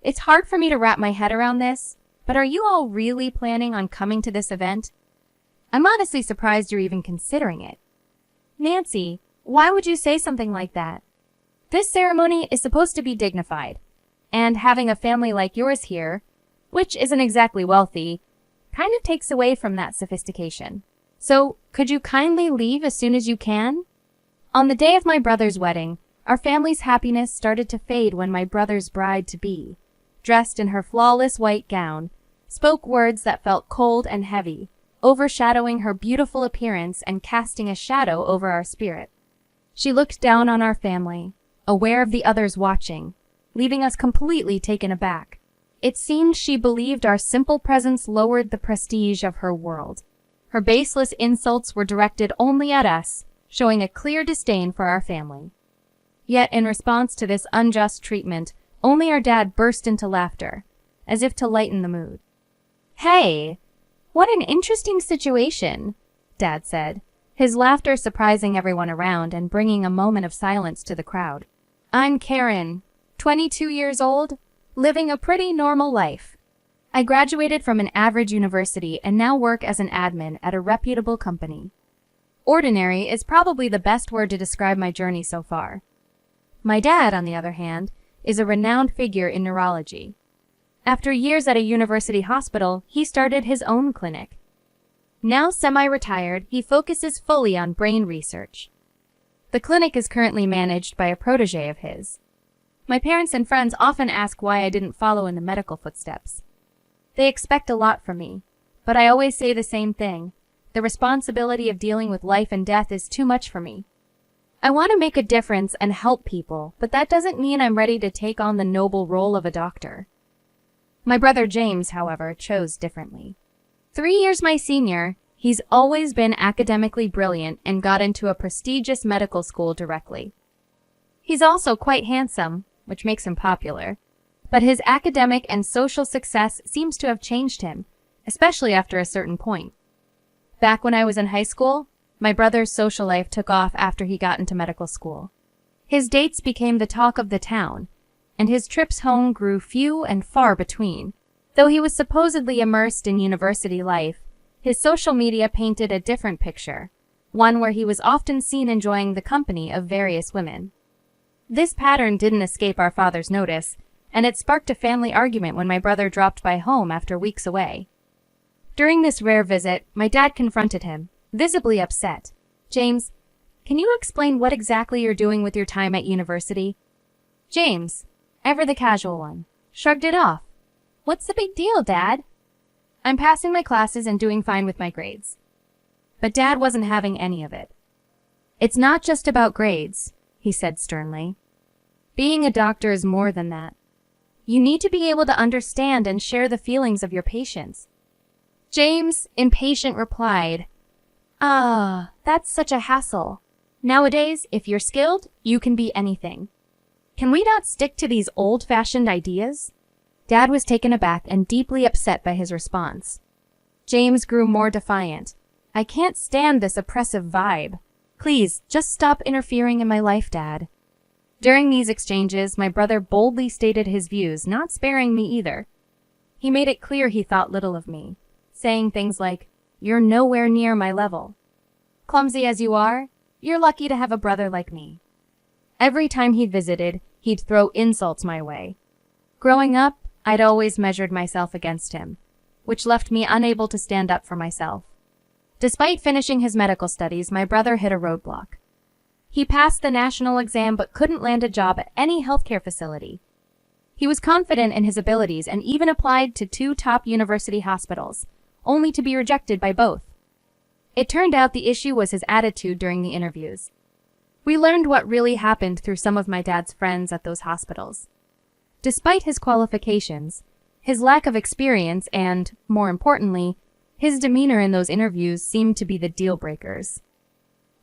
It's hard for me to wrap my head around this, but are you all really planning on coming to this event? I'm honestly surprised you're even considering it. Nancy, why would you say something like that? This ceremony is supposed to be dignified, and having a family like yours here, which isn't exactly wealthy, kind of takes away from that sophistication. So, could you kindly leave as soon as you can? On the day of my brother's wedding, our family's happiness started to fade when my brother's bride-to-be, dressed in her flawless white gown, spoke words that felt cold and heavy, overshadowing her beautiful appearance and casting a shadow over our spirit. She looked down on our family, aware of the others watching, leaving us completely taken aback. It seemed she believed our simple presence lowered the prestige of her world. Her baseless insults were directed only at us, showing a clear disdain for our family. Yet in response to this unjust treatment, only our dad burst into laughter, as if to lighten the mood. "Hey, what an interesting situation," Dad said, his laughter surprising everyone around and bringing a moment of silence to the crowd. "I'm Karen, 22 years old, living a pretty normal life. I graduated from an average university and now work as an admin at a reputable company. Ordinary is probably the best word to describe my journey so far. My dad, on the other hand, is a renowned figure in neurology. After years at a university hospital, he started his own clinic. Now semi-retired, he focuses fully on brain research. The clinic is currently managed by a protege of his. My parents and friends often ask why I didn't follow in the medical footsteps. They expect a lot from me, but I always say the same thing. The responsibility of dealing with life and death is too much for me. I want to make a difference and help people, but that doesn't mean I'm ready to take on the noble role of a doctor." My brother James, however, chose differently. 3 years my senior, he's always been academically brilliant and got into a prestigious medical school directly. He's also quite handsome, which makes him popular, but his academic and social success seems to have changed him, especially after a certain point. Back when I was in high school, my brother's social life took off after he got into medical school. His dates became the talk of the town, and his trips home grew few and far between. Though he was supposedly immersed in university life, his social media painted a different picture, one where he was often seen enjoying the company of various women. This pattern didn't escape our father's notice, and it sparked a family argument when my brother dropped by home after weeks away. During this rare visit, my dad confronted him, visibly upset. "James, can you explain what exactly you're doing with your time at university?" James, ever the casual one, shrugged it off. "What's the big deal, Dad? I'm passing my classes and doing fine with my grades." But Dad wasn't having any of it. "It's not just about grades," he said sternly. "Being a doctor is more than that. You need to be able to understand and share the feelings of your patients." James, impatient, replied, That's such a hassle. Nowadays, if you're skilled, you can be anything. Can we not stick to these old-fashioned ideas?" Dad was taken aback and deeply upset by his response. James grew more defiant. "I can't stand this oppressive vibe. Please, just stop interfering in my life, Dad." During these exchanges, my brother boldly stated his views, not sparing me either. He made it clear he thought little of me, saying things like, "You're nowhere near my level. Clumsy as you are, you're lucky to have a brother like me." Every time he visited, he'd throw insults my way. Growing up, I'd always measured myself against him, which left me unable to stand up for myself. Despite finishing his medical studies, my brother hit a roadblock. He passed the national exam but couldn't land a job at any healthcare facility. He was confident in his abilities and even applied to 2 top university hospitals, only to be rejected by both. It turned out the issue was his attitude during the interviews. We learned what really happened through some of my dad's friends at those hospitals. Despite his qualifications, his lack of experience and, more importantly, his demeanor in those interviews seemed to be the deal breakers.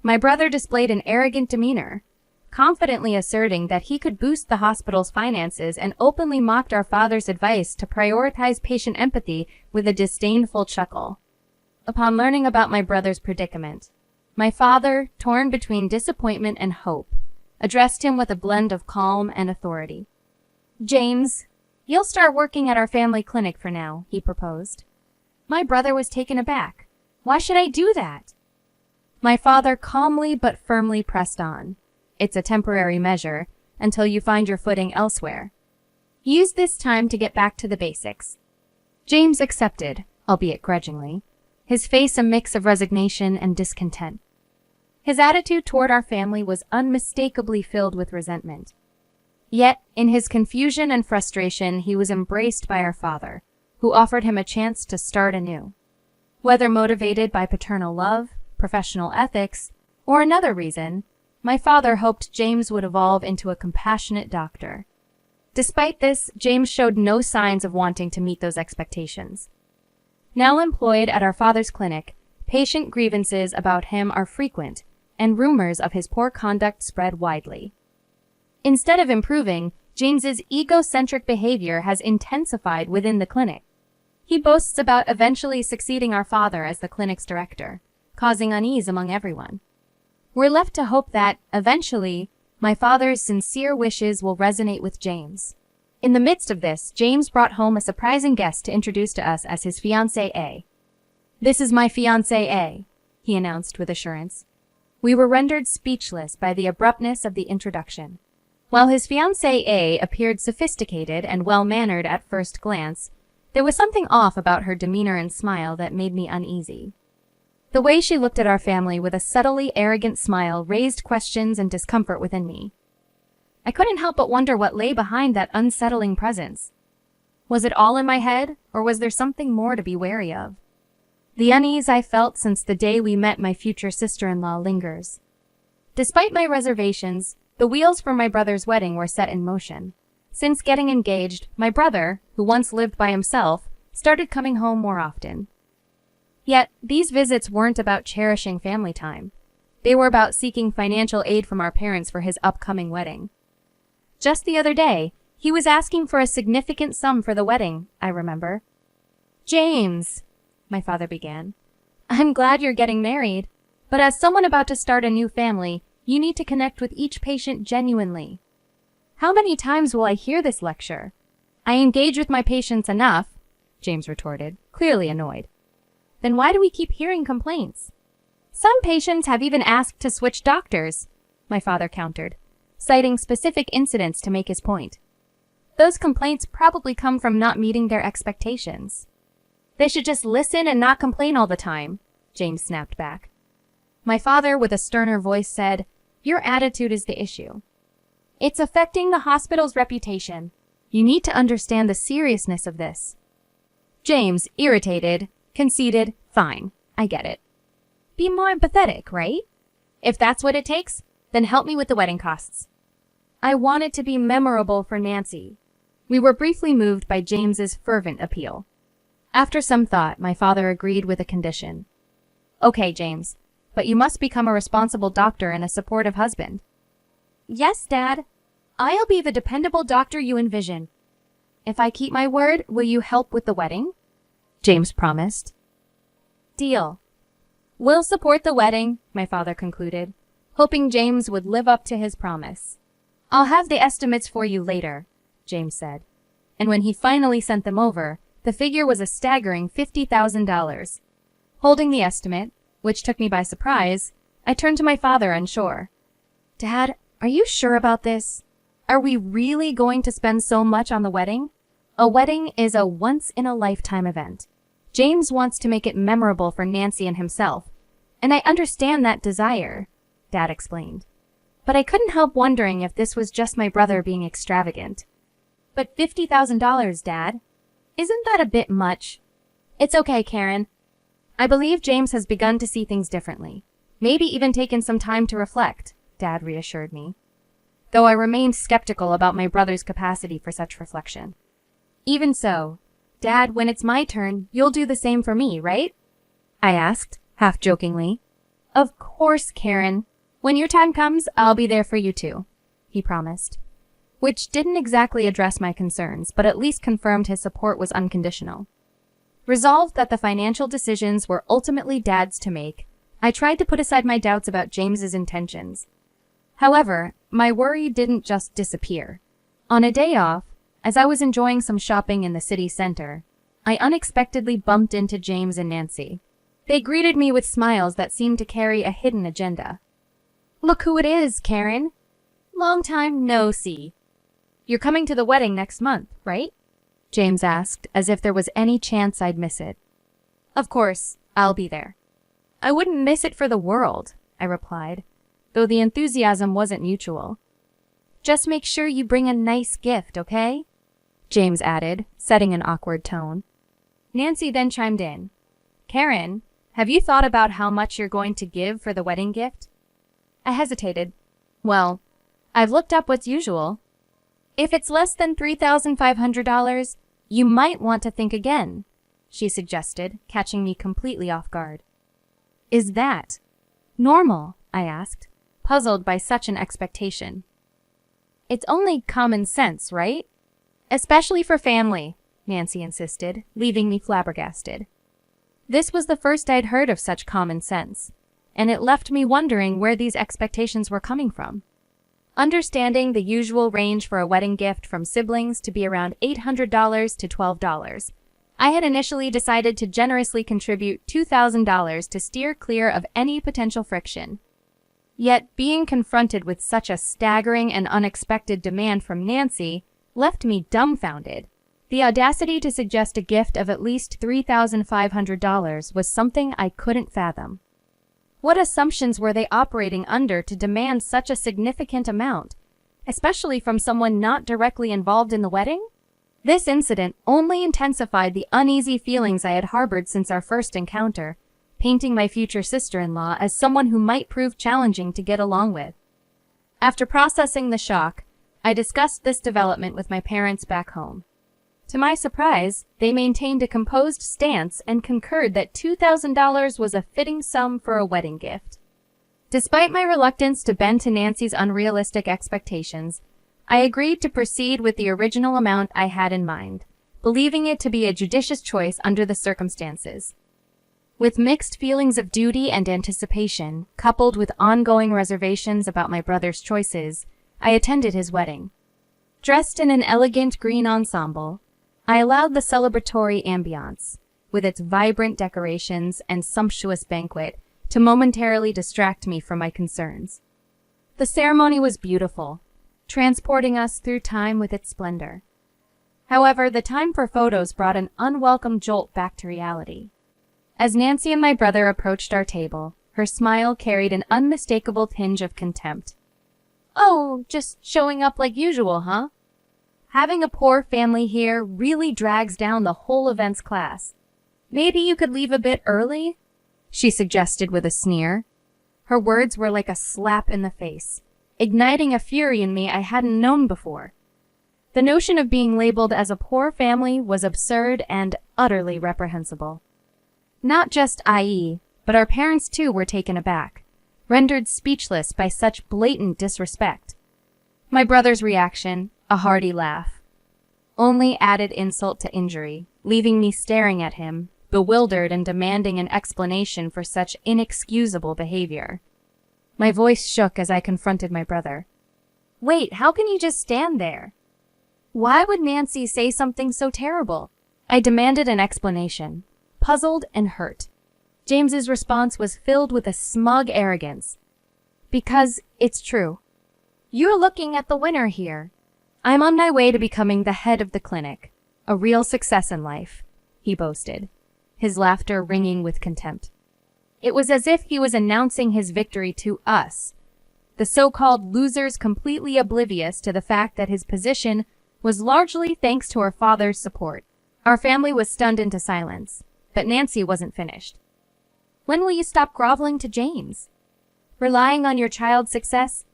My brother displayed an arrogant demeanor, confidently asserting that he could boost the hospital's finances, and openly mocked our father's advice to prioritize patient empathy with a disdainful chuckle. Upon learning about my brother's predicament, my father, torn between disappointment and hope, addressed him with a blend of calm and authority. "James, You'll start working at our family clinic for now, he proposed. My brother was taken aback. Why should I do that? My father calmly but firmly pressed on. It's a temporary measure until you find your footing elsewhere. Use this time to get back to the basics. James accepted, albeit grudgingly, his face a mix of resignation and discontent. His attitude toward our family was unmistakably filled with resentment. Yet, in his confusion and frustration, he was embraced by our father, who offered him a chance to start anew. Whether motivated by paternal love, professional ethics, or another reason, my father hoped James would evolve into a compassionate doctor. Despite this, James showed no signs of wanting to meet those expectations. Now employed at our father's clinic, patient grievances about him are frequent, and rumors of his poor conduct spread widely. Instead of improving, James's egocentric behavior has intensified within the clinic. He boasts about eventually succeeding our father as the clinic's director, causing unease among everyone. We're left to hope that, eventually, my father's sincere wishes will resonate with James. In the midst of this, James brought home a surprising guest to introduce to us as his fiancée A. "This is my fiancée A," he announced with assurance. We were rendered speechless by the abruptness of the introduction. While his fiancée A appeared sophisticated and well-mannered at first glance, there was something off about her demeanor and smile that made me uneasy. The way she looked at our family with a subtly arrogant smile raised questions and discomfort within me. I couldn't help but wonder what lay behind that unsettling presence. Was it all in my head, or was there something more to be wary of? The unease I felt since the day we met my future sister-in-law lingers. Despite my reservations, the wheels for my brother's wedding were set in motion. Since getting engaged, my brother, who once lived by himself, started coming home more often. Yet, these visits weren't about cherishing family time. They were about seeking financial aid from our parents for his upcoming wedding. Just the other day, he was asking for a significant sum for the wedding, I remember. "James," my father began, "I'm glad you're getting married, but as someone about to start a new family, you need to connect with each patient genuinely." "How many times will I hear this lecture?" "I engage with my patients enough," James retorted, clearly annoyed. "Then why do we keep hearing complaints?" "Some patients have even asked to switch doctors," my father countered, citing specific incidents to make his point. "Those complaints probably come from not meeting their expectations." "They should just listen and not complain all the time," James snapped back. My father, with a sterner voice, said, "Your attitude is the issue. It's affecting the hospital's reputation. You need to understand the seriousness of this." James, irritated, conceded, "Fine, I get it. Be more empathetic, right? If that's what it takes, then help me with the wedding costs." I wanted to be memorable for Nancy. We were briefly moved by James's fervent appeal. After some thought, my father agreed with a condition. "Okay, James, but you must become a responsible doctor and a supportive husband." "Yes, Dad. I'll be the dependable doctor you envision." "If I keep my word, will you help with the wedding?" James promised. "Deal. We'll support the wedding," my father concluded, hoping James would live up to his promise. "I'll have the estimates for you later," James said. And when he finally sent them over, the figure was a staggering $50,000. Holding the estimate, which took me by surprise, I turned to my father unsure. "Dad, are you sure about this? Are we really going to spend so much on the wedding? A wedding is a once-in-a-lifetime event. James wants to make it memorable for Nancy and himself, and I understand that desire," Dad explained. But I couldn't help wondering if this was just my brother being extravagant. "But $50,000, Dad? Isn't that a bit much?" "It's okay, Karen. I believe James has begun to see things differently. Maybe even taken some time to reflect," Dad reassured me, though I remained skeptical about my brother's capacity for such reflection. "Even so, Dad, when it's my turn, you'll do the same for me, right?" I asked, half jokingly. "Of course, Karen. When your time comes, I'll be there for you too," he promised. Which didn't exactly address my concerns, but at least confirmed his support was unconditional. Resolved that the financial decisions were ultimately Dad's to make, I tried to put aside my doubts about James's intentions. However, my worry didn't just disappear. On a day off, As I was enjoying some shopping in the city center, I unexpectedly bumped into James and Nancy. They greeted me with smiles that seemed to carry a hidden agenda. "Look who it is, Karen. Long time no see. You're coming to the wedding next month, right?" James asked, as if there was any chance I'd miss it. "Of course, I'll be there." "I wouldn't miss it for the world," I replied, though the enthusiasm wasn't mutual. "Just make sure you bring a nice gift, okay?" James added, setting an awkward tone. Nancy then chimed in. "Karen, have you thought about how much you're going to give for the wedding gift?" I hesitated. "Well, I've looked up what's usual. If it's less than $3,500, you might want to think again," she suggested, catching me completely off guard. "Is that normal?" I asked, puzzled by such an expectation. "It's only common sense, right? Especially for family," Nancy insisted, leaving me flabbergasted. This was the first I'd heard of such common sense, and it left me wondering where these expectations were coming from. Understanding the usual range for a wedding gift from siblings to be around $800 to $12, I had initially decided to generously contribute $2,000 to steer clear of any potential friction. Yet, being confronted with such a staggering and unexpected demand from Nancy left me dumbfounded. The audacity to suggest a gift of at least $3,500 was something I couldn't fathom. What assumptions were they operating under to demand such a significant amount, especially from someone not directly involved in the wedding? This incident only intensified the uneasy feelings I had harbored since our first encounter, painting my future sister-in-law as someone who might prove challenging to get along with. After processing the shock, I discussed this development with my parents back home. To my surprise, they maintained a composed stance and concurred that $2,000 was a fitting sum for a wedding gift. Despite my reluctance to bend to Nancy's unrealistic expectations, I agreed to proceed with the original amount I had in mind, believing it to be a judicious choice under the circumstances. With mixed feelings of duty and anticipation, coupled with ongoing reservations about my brother's choices, I attended his wedding. Dressed in an elegant green ensemble, I allowed the celebratory ambiance, with its vibrant decorations and sumptuous banquet, to momentarily distract me from my concerns. The ceremony was beautiful, transporting us through time with its splendor. However, the time for photos brought an unwelcome jolt back to reality. As Nancy and my brother approached our table, her smile carried an unmistakable tinge of contempt. "Oh, just showing up like usual, huh? Having a poor family here really drags down the whole events class. Maybe you could leave a bit early?" she suggested with a sneer. Her words were like a slap in the face, igniting a fury in me I hadn't known before. The notion of being labeled as a poor family was absurd and utterly reprehensible. Not just IE, but our parents too were taken aback, rendered speechless by such blatant disrespect. My brother's reaction, a hearty laugh, only added insult to injury, leaving me staring at him, bewildered and demanding an explanation for such inexcusable behavior. My voice shook as I confronted my brother. "Wait, how can you just stand there? Why would Nancy say something so terrible?" I demanded an explanation, puzzled and hurt. James's response was filled with a smug arrogance. "Because it's true. You're looking at the winner here. I'm on my way to becoming the head of the clinic, a real success in life," he boasted, his laughter ringing with contempt. It was as if he was announcing his victory to us, the so-called losers, completely oblivious to the fact that his position was largely thanks to our father's support. Our family was stunned into silence, but Nancy wasn't finished. "When will you stop groveling to James? Relying on your child's success?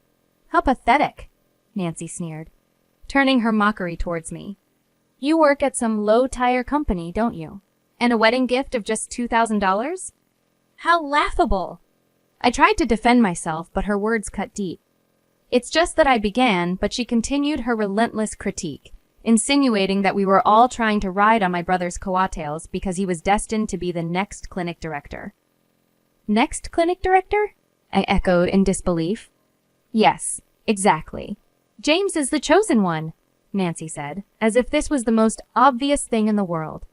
How pathetic," Nancy sneered, turning her mockery towards me. "You work at some low-tire company, don't you? And a wedding gift of just $2,000? How laughable!" I tried to defend myself, but her words cut deep. "It's just that I began," but she continued her relentless critique, insinuating that we were all trying to ride on my brother's coattails because he was destined to be the next clinic director. "Next clinic director?" I echoed in disbelief. "Yes, exactly. James is the chosen one," Nancy said, as if this was the most obvious thing in the world.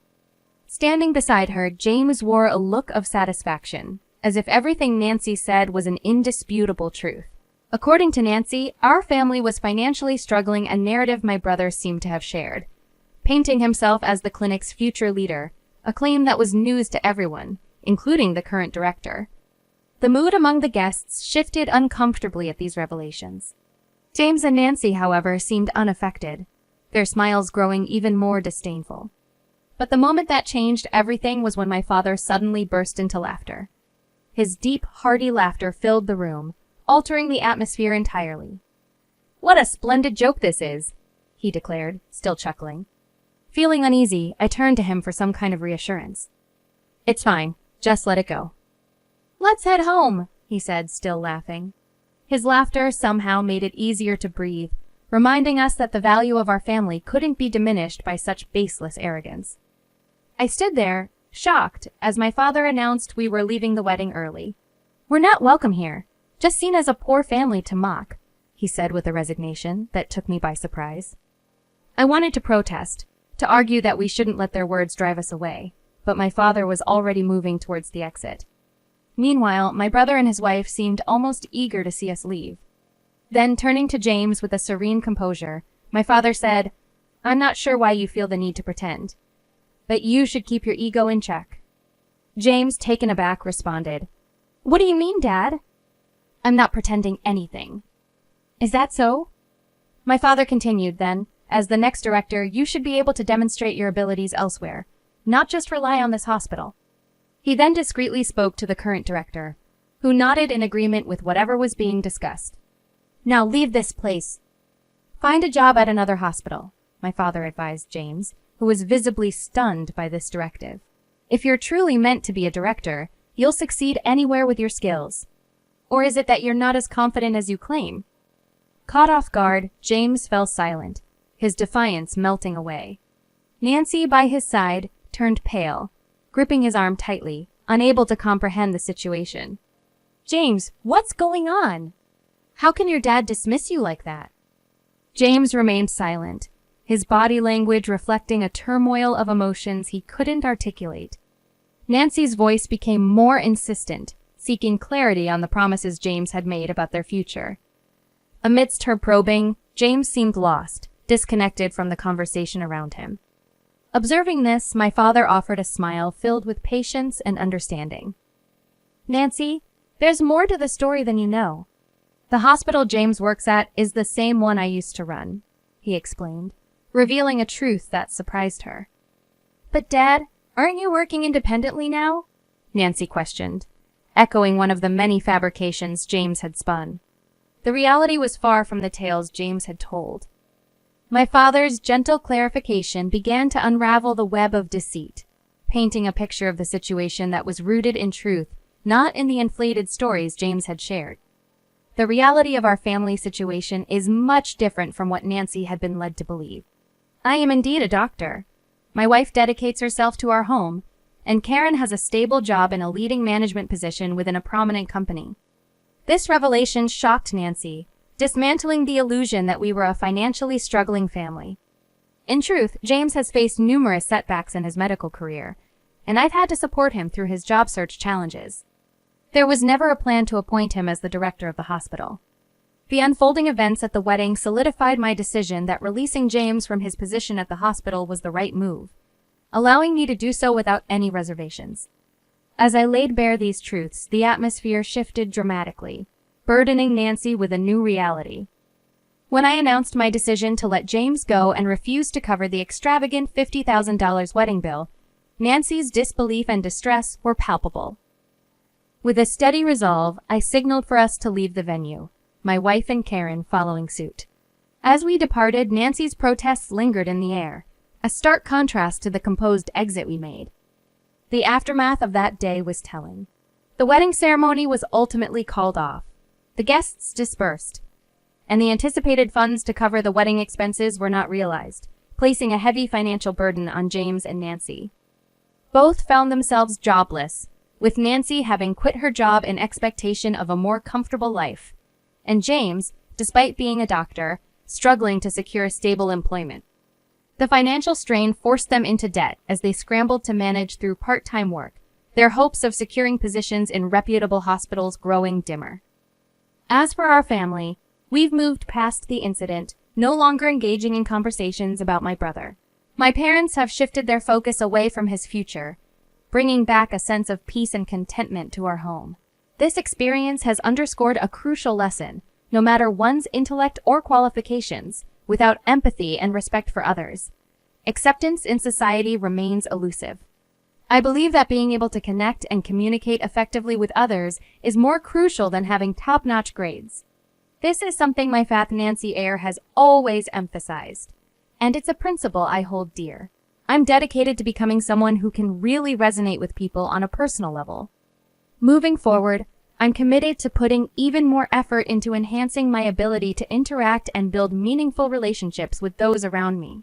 Standing beside her, James wore a look of satisfaction, as if everything Nancy said was an indisputable truth. According to Nancy, our family was financially struggling, a narrative my brother seemed to have shared, painting himself as the clinic's future leader, a claim that was news to everyone, including the current director. The mood among the guests shifted uncomfortably at these revelations. James and Nancy, however, seemed unaffected, their smiles growing even more disdainful. But the moment that changed everything was when my father suddenly burst into laughter. His deep, hearty laughter filled the room, altering the atmosphere entirely. "What a splendid joke this is," he declared, still chuckling. Feeling uneasy, I turned to him for some kind of reassurance. "It's fine. Just let it go." "Let's head home," he said, still laughing. His laughter somehow made it easier to breathe, reminding us that the value of our family couldn't be diminished by such baseless arrogance. I stood there, shocked, as my father announced we were leaving the wedding early. "We're not welcome here, just seen as a poor family to mock," he said with a resignation that took me by surprise. I wanted to protest, to argue that we shouldn't let their words drive us away, but my father was already moving towards the exit. Meanwhile, my brother and his wife seemed almost eager to see us leave. Then, turning to James with a serene composure, my father said, "I'm not sure why you feel the need to pretend, but you should keep your ego in check." James, taken aback, responded, "What do you mean, Dad?" "I'm not pretending anything." "Is that so?" My father continued then, "As the next director, you should be able to demonstrate your abilities elsewhere, not just rely on this hospital." He then discreetly spoke to the current director, who nodded in agreement with whatever was being discussed. "Now leave this place. Find a job at another hospital," my father advised James, who was visibly stunned by this directive. "If you're truly meant to be a director, you'll succeed anywhere with your skills. Or is it that you're not as confident as you claim?" Caught off guard, James fell silent, his defiance melting away. Nancy, by his side, turned pale, gripping his arm tightly, unable to comprehend the situation. "James, what's going on? How can your dad dismiss you like that?" James remained silent, his body language reflecting a turmoil of emotions he couldn't articulate. Nancy's voice became more insistent, seeking clarity on the promises James had made about their future. Amidst her probing, James seemed lost, disconnected from the conversation around him. Observing this, my father offered a smile filled with patience and understanding. "Nancy, there's more to the story than you know. The hospital James works at is the same one I used to run," he explained, revealing a truth that surprised her. "But Dad, aren't you working independently now?" Nancy questioned, echoing one of the many fabrications James had spun. The reality was far from the tales James had told. My father's gentle clarification began to unravel the web of deceit, painting a picture of the situation that was rooted in truth, not in the inflated stories James had shared. The reality of our family situation is much different from what Nancy had been led to believe. I am indeed a doctor. My wife dedicates herself to our home, and Karen has a stable job in a leading management position within a prominent company. This revelation shocked Nancy, dismantling the illusion that we were a financially struggling family. In truth, James has faced numerous setbacks in his medical career, and I've had to support him through his job search challenges. There was never a plan to appoint him as the director of the hospital. The unfolding events at the wedding solidified my decision that releasing James from his position at the hospital was the right move, allowing me to do so without any reservations. As I laid bare these truths, the atmosphere shifted dramatically, burdening Nancy with a new reality. When I announced my decision to let James go and refused to cover the extravagant $50,000 wedding bill, Nancy's disbelief and distress were palpable. With a steady resolve, I signaled for us to leave the venue, my wife and Karen following suit. As we departed, Nancy's protests lingered in the air, a stark contrast to the composed exit we made. The aftermath of that day was telling. The wedding ceremony was ultimately called off. The guests dispersed, and the anticipated funds to cover the wedding expenses were not realized, placing a heavy financial burden on James and Nancy. Both found themselves jobless, with Nancy having quit her job in expectation of a more comfortable life, and James, despite being a doctor, struggling to secure stable employment. The financial strain forced them into debt as they scrambled to manage through part-time work, their hopes of securing positions in reputable hospitals growing dimmer. As for our family, we've moved past the incident, no longer engaging in conversations about my brother. My parents have shifted their focus away from his future, bringing back a sense of peace and contentment to our home. This experience has underscored a crucial lesson: no matter one's intellect or qualifications, without empathy and respect for others, acceptance in society remains elusive. I believe that being able to connect and communicate effectively with others is more crucial than having top-notch grades. This is something my fat Nancy Eyre has always emphasized, and it's a principle I hold dear. I'm dedicated to becoming someone who can really resonate with people on a personal level. Moving forward, I'm committed to putting even more effort into enhancing my ability to interact and build meaningful relationships with those around me.